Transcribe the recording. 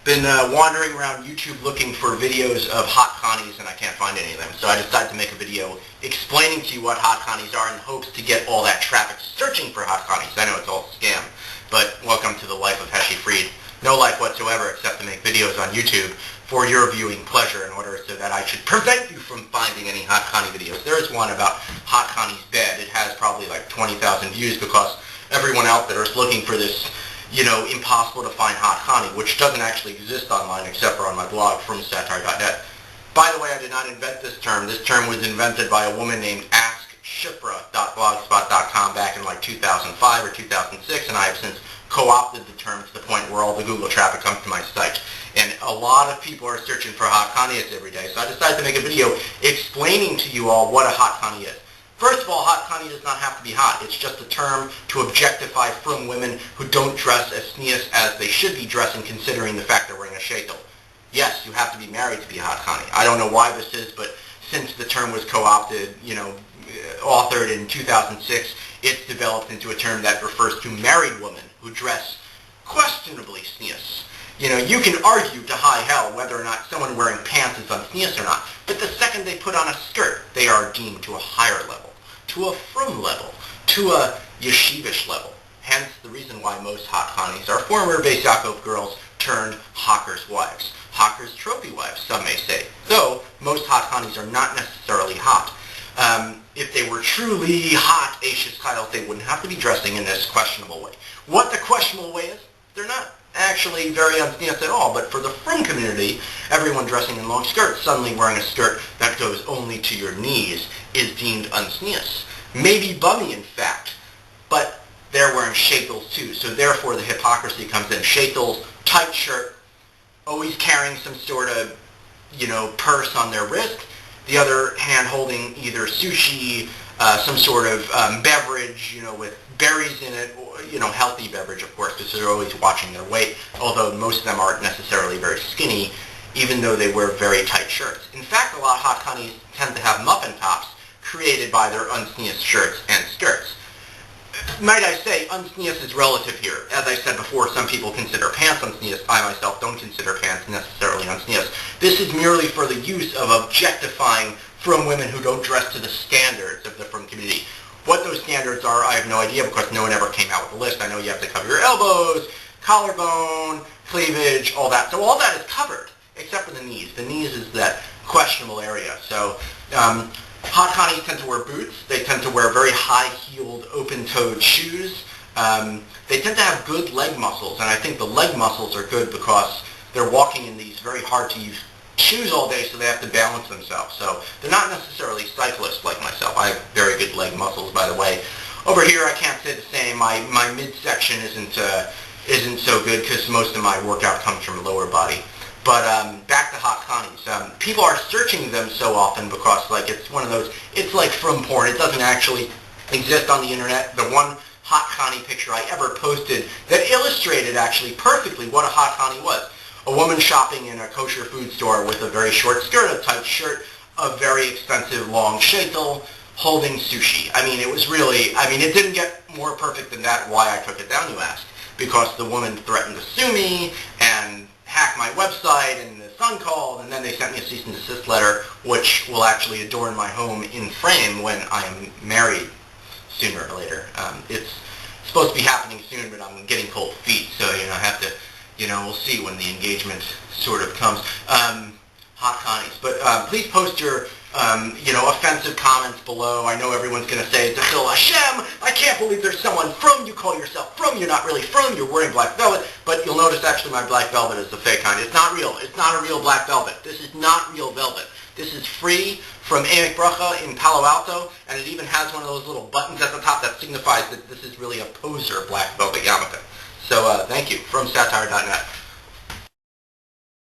Been wandering around YouTube looking for videos of Hot Chanis, and I can't find any of them. So I decided to make a video explaining to you what Hot Chanis are in hopes to get all that traffic searching for Hot Chanis. I know it's all scam, but welcome to the life of Heshi Fried. No life whatsoever except to make videos on YouTube for your viewing pleasure in order so that I should prevent you from finding any Hot Chani videos. There is one about Hot Chani's bed. It has probably like 20,000 views because everyone out there is looking for this, impossible to find Hot Chani, which doesn't actually exist online except for on my blog, Satire.net. By the way, I did not invent this term. This term was invented by a woman named askshipra.blogspot.com back in like 2005 or 2006, and I have since co-opted the term to the point where all the Google traffic comes to my site. And a lot of people are searching for Hot Chanias every day, so I decided to make a video explaining to you all what a Hot Chani is. First of all, Hot Chani does not have to be hot. It's just a term to objectify Frum women who don't dress as tznius as they should be dressing, considering the fact they're wearing a sheitel. Yes, you have to be married to be a Hot Chani. I don't know why this is, but since the term was co-opted, authored in 2006, it's developed into a term that refers to married women who dress questionably tznius. You can argue to high hell whether or not someone wearing pants is on tznius or not, but the second they put on a skirt, they are deemed to a higher level, to a Frum level, to a yeshivish level. Hence the reason why most Hot Chanis are former Beis Yaakov girls turned Hawker's wives. Hawker's trophy wives, some may say. Though most Hot Chanis are not necessarily hot. If they were truly hot sheitles, they wouldn't have to be dressing in this questionable way. What the questionable way is, they're not actually very tznius at all, but for the Frum community, everyone dressing in long skirts, suddenly wearing a skirt that goes only to your knees, is deemed tznius. Maybe bummy, in fact, but they're wearing sheitles too, so therefore the hypocrisy comes in. Sheitles, tight shirt, always carrying some sort of, purse on their wrist, the other hand holding either sushi, some sort of beverage, with berries in it, healthy beverage, of course, because they're always watching their weight, although most of them aren't necessarily very skinny, even though they wear very tight shirts. In fact, a lot of Hot Chanis tend to have muffin tops created by their tznius shirts and skirts. Might I say, tznius is relative here. As I said before, some people consider pants tznius. I myself don't consider pants necessarily tznius. This is merely for the use of objectifying Frum women who don't dress to the standards of the Frum community. What those standards are, I have no idea because no one ever came out with a list. I know you have to cover your elbows, collarbone, cleavage, all that. So all that is covered, except for the knees. The knees is that questionable area. So Hot Chanis tend to wear boots. They tend to wear very high-heeled, open-toed shoes. They tend to have good leg muscles, and I think the leg muscles are good because they're walking in these very hard-to-use shoes all day, so they have to balance themselves. So they're not necessarily cyclists like myself. I have very good leg muscles, by the way. Over here, I can't say the same. My midsection isn't so good because most of my workout comes from lower body. But back to Hot Chanis. People are searching them so often because it's one of those, it's like Frum porn. It doesn't actually exist on the internet. The one Hot Chani picture I ever posted that illustrated actually perfectly what a Hot Chani was. A woman shopping in a kosher food store with a very short skirt, a tight shirt, a very expensive long sheitel, holding sushi. It was really, it didn't get more perfect than that. Why I took it down, you ask? Because the woman threatened to sue me and hack my website, and the Sun called, and then they sent me a cease and desist letter, which will actually adorn my home in frame when I am married sooner or later. It's supposed to be happening soon, but I'm getting cold feet, so I have to, we'll see when the engagement sort of comes. Hot Chanis. But please post your, offensive comments below. I know everyone's going to say, Zechil Hashem, I can't believe there's someone Frum. You call yourself Frum. You're not really Frum. You're wearing black velvet. But you'll notice actually my black velvet is the fake kind. It's not real. It's not a real black velvet. This is not real velvet. This is free from Emek Bracha in Palo Alto, and it even has one of those little buttons at the top that signifies that this is really a poser black velvet yarmulke. So thank you. From Satire.net.